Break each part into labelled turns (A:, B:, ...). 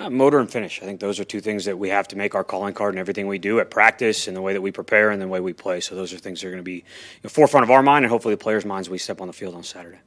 A: Motor and finish. I think those are two things that we have to make our calling card in everything we do at practice and the way that we prepare and the way we play. So those are things that are going to be in the forefront of our mind and hopefully the players' minds when we step on the field on Saturday.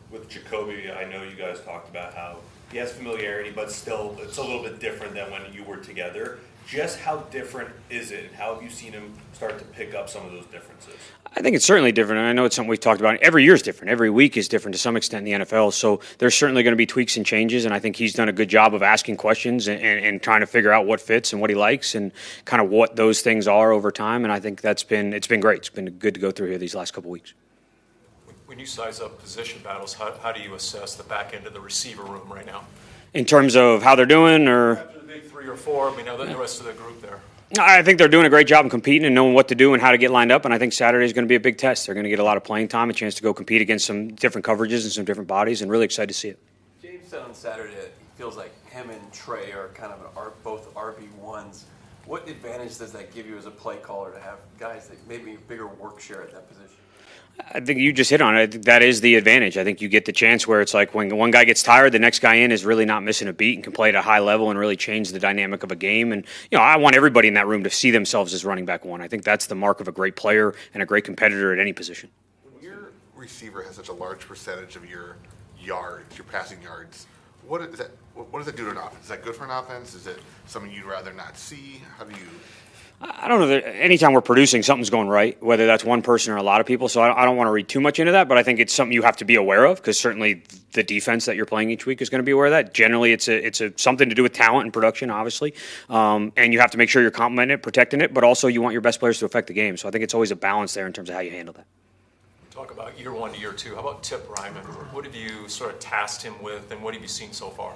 B: With Jacoby, I know you guys talked about how he has familiarity, but still it's a little bit different than when you were together. Just how different is it? How have you seen him start to pick up some of those differences?
A: I think it's certainly different, and I know it's something we've talked about. Every year is different. Every week is different to some extent in the NFL, so there's certainly going to be tweaks and changes, and I think he's done a good job of asking questions and trying to figure out what fits and what he likes and kind of what those things are over time, and I think it's been great. It's been good to go through here these last couple weeks.
C: When you size up position battles, how do you assess the back end of the receiver room right now?
A: In terms of how they're doing, or
C: after the big 3 or 4, I mean, the rest of the group there.
A: I think they're doing a great job of competing and knowing what to do and how to get lined up, and I think Saturday is going to be a big test. They're going to get a lot of playing time, a chance to go compete against some different coverages and some different bodies, and really excited to see it.
D: James said on Saturday that he feels like him and Trey are kind of both RB1s. What advantage does that give you as a play caller to have guys that maybe a bigger work share at that position?
A: I think you just hit on it. I think that is the advantage. I think you get the chance where it's like when one guy gets tired, the next guy in is really not missing a beat and can play at a high level and really change the dynamic of a game. And, I want everybody in that room to see themselves as running back one. I think that's the mark of a great player and a great competitor at any position.
E: When your receiver has such a large percentage of your yards, your passing yards, what does that do to an offense? Is that good for an offense? Is it something you'd rather not see? How do you...
A: I don't know that anytime we're producing, something's going right, whether that's one person or a lot of people. So I don't want to read too much into that, but I think it's something you have to be aware of because certainly the defense that you're playing each week is going to be aware of that. Generally, it's something to do with talent and production, obviously, and you have to make sure you're complementing it, protecting it, but also you want your best players to affect the game. So I think it's always a balance there in terms of how you handle that.
C: Talk about year 1 to year 2. How about Tip Ryman? What have you sort of tasked him with, and what have you seen so far?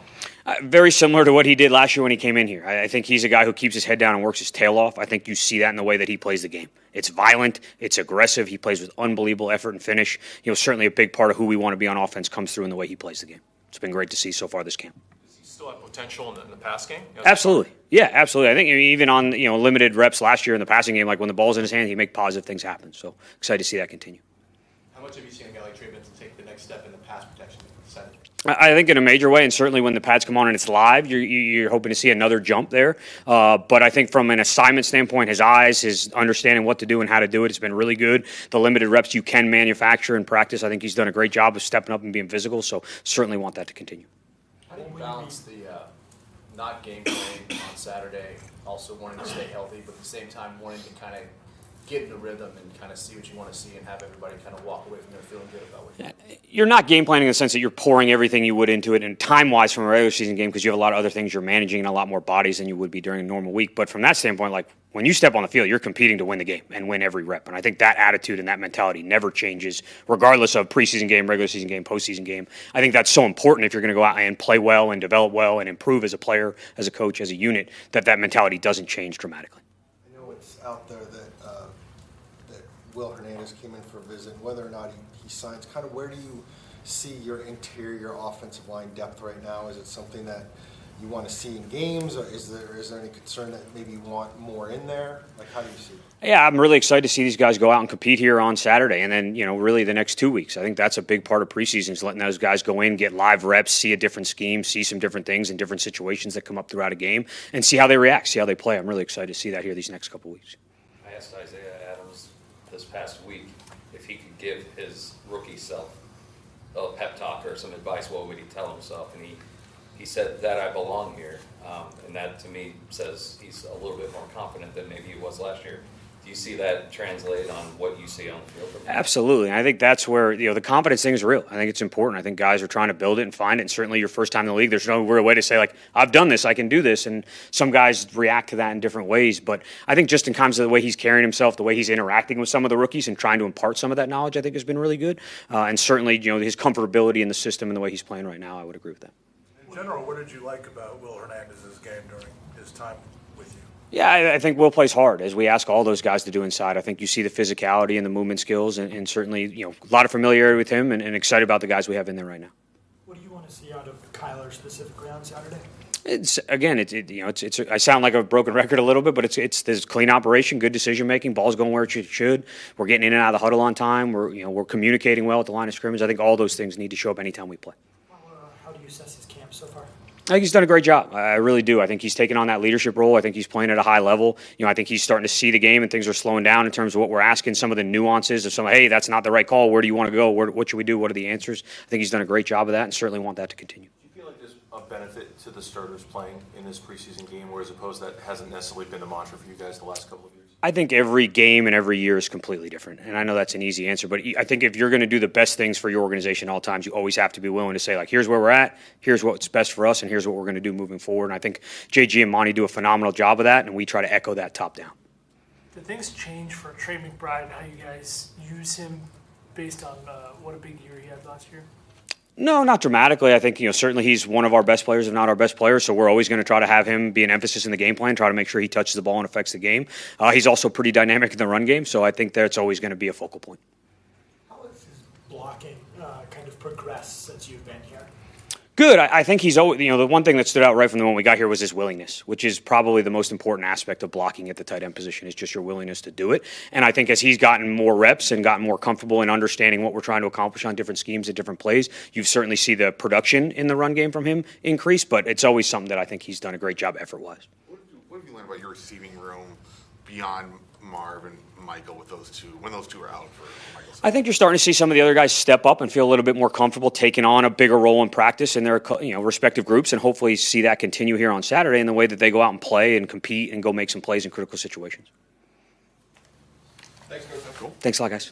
A: Very similar to what he did last year when he came in here. I think he's a guy who keeps his head down and works his tail off. I think you see that in the way that he plays the game. It's violent. It's aggressive. He plays with unbelievable effort and finish. Certainly a big part of who we want to be on offense comes through in the way he plays the game. It's been great to see so far this camp.
C: Does he still have potential in the pass game?
A: Absolutely. Yeah, absolutely. I think even on limited reps last year in the passing game, like when the ball's in his hand, he make positive things happen. So excited to see that continue.
F: How much have you seen a guy like Drew Petzing take the next step in the pass protection side?
A: I think in a major way, and certainly when the pads come on and it's live, you're hoping to see another jump there. But I think from an assignment standpoint, his eyes, his understanding what to do and how to do it, it's been really good. The limited reps you can manufacture in practice, I think he's done a great job of stepping up and being physical, so certainly want that to continue.
F: How do you balance the not game playing on Saturday, also wanting to stay healthy, but at the same time wanting to kind of get in the rhythm and kind of see what you want to see and have everybody kind of walk away from there feeling good about what you do?
A: You're not game planning in the sense that you're pouring everything you would into it and time-wise from a regular season game because you have a lot of other things you're managing and a lot more bodies than you would be during a normal week. But from that standpoint, like when you step on the field, you're competing to win the game and win every rep. And I think that attitude and that mentality never changes regardless of preseason game, regular season game, postseason game. I think that's so important if you're going to go out and play well and develop well and improve as a player, as a coach, as a unit, that mentality doesn't change dramatically.
G: I know it's out there that Will Hernandez came in for a visit, whether or not he signs, kind of where do you see your interior offensive line depth right now? Is it something that you want to see in games, or is there any concern that maybe you want more in there? Like, how do you see it?
A: Yeah, I'm really excited to see these guys go out and compete here on Saturday and then, really the next 2 weeks. I think that's a big part of preseason is letting those guys go in, get live reps, see a different scheme, see some different things and different situations that come up throughout a game and see how they react, see how they play. I'm really excited to see that here these next couple weeks.
H: I asked Isaiah Adams this past week if he could give his rookie self a pep talk or some advice, what would he tell himself? And he said that I belong here, and that to me says he's a little bit more confident than maybe he was last year. Do you see that translate on what you see on the field from him?
A: Absolutely. And I think that's where, the confidence thing is real. I think it's important. I think guys are trying to build it and find it. And certainly your first time in the league, there's no real way to say, like, I've done this, I can do this. And some guys react to that in different ways. But I think just in terms of the way he's carrying himself, the way he's interacting with some of the rookies and trying to impart some of that knowledge, I think has been really good. And certainly, his comfortability in the system and the way he's playing right now, I would agree with that.
I: In general, what did you like about Will Hernandez's game during his time with you?
A: Yeah, I think Will plays hard, as we ask all those guys to do inside. I think you see the physicality and the movement skills, and certainly, a lot of familiarity with him, and excited about the guys we have in there right now.
J: What do you want to see out of Kyler specifically on Saturday?
A: I sound like a broken record a little bit, but it's this clean operation, good decision making, ball's going where it should. We're getting in and out of the huddle on time. We're communicating well at the line of scrimmage. I think all those things need to show up anytime we play.
J: How do you you assess his camp so far?
A: I think he's done a great job. I really do. I think he's taken on that leadership role. I think he's playing at a high level. I think he's starting to see the game and things are slowing down in terms of what we're asking, some of the nuances of hey, that's not the right call. Where do you want to go? What should we do? What are the answers? I think he's done a great job of that and certainly want that to continue.
C: Do you feel like there's a benefit to the starters playing in this preseason game, whereas opposed that hasn't necessarily been the mantra for you guys the last couple of years?
A: I think every game and every year is completely different. And I know that's an easy answer, but I think if you're going to do the best things for your organization at all times, you always have to be willing to say, here's where we're at, here's what's best for us, and here's what we're going to do moving forward. And I think JG and Monty do a phenomenal job of that, and we try to echo that top down.
K: Did things change for Trey McBride and how you guys use him based on what a big year he had last year?
A: No, not dramatically. I think, certainly he's one of our best players, if not our best player. So we're always going to try to have him be an emphasis in the game plan, try to make sure he touches the ball and affects the game. He's also pretty dynamic in the run game, so I think that's always going to be a focal point.
J: How has his blocking kind of progressed since you've been here?
A: Good. I think he's always, the one thing that stood out right from the moment we got here was his willingness, which is probably the most important aspect of blocking at the tight end position is just your willingness to do it. And I think as he's gotten more reps and gotten more comfortable in understanding what we're trying to accomplish on different schemes and different plays, you've certainly see the production in the run game from him increase, but it's always something that I think he's done a great job effort-wise.
E: What have you learned about your receiving room beyond Marv and Michael with those two, when those two are out for Michael's?
A: I think you're starting to see some of the other guys step up and feel a little bit more comfortable taking on a bigger role in practice in their respective groups, and hopefully see that continue here on Saturday in the way that they go out and play and compete and go make some plays in critical situations.
E: Thanks, Coach. Cool.
A: Thanks a lot, guys.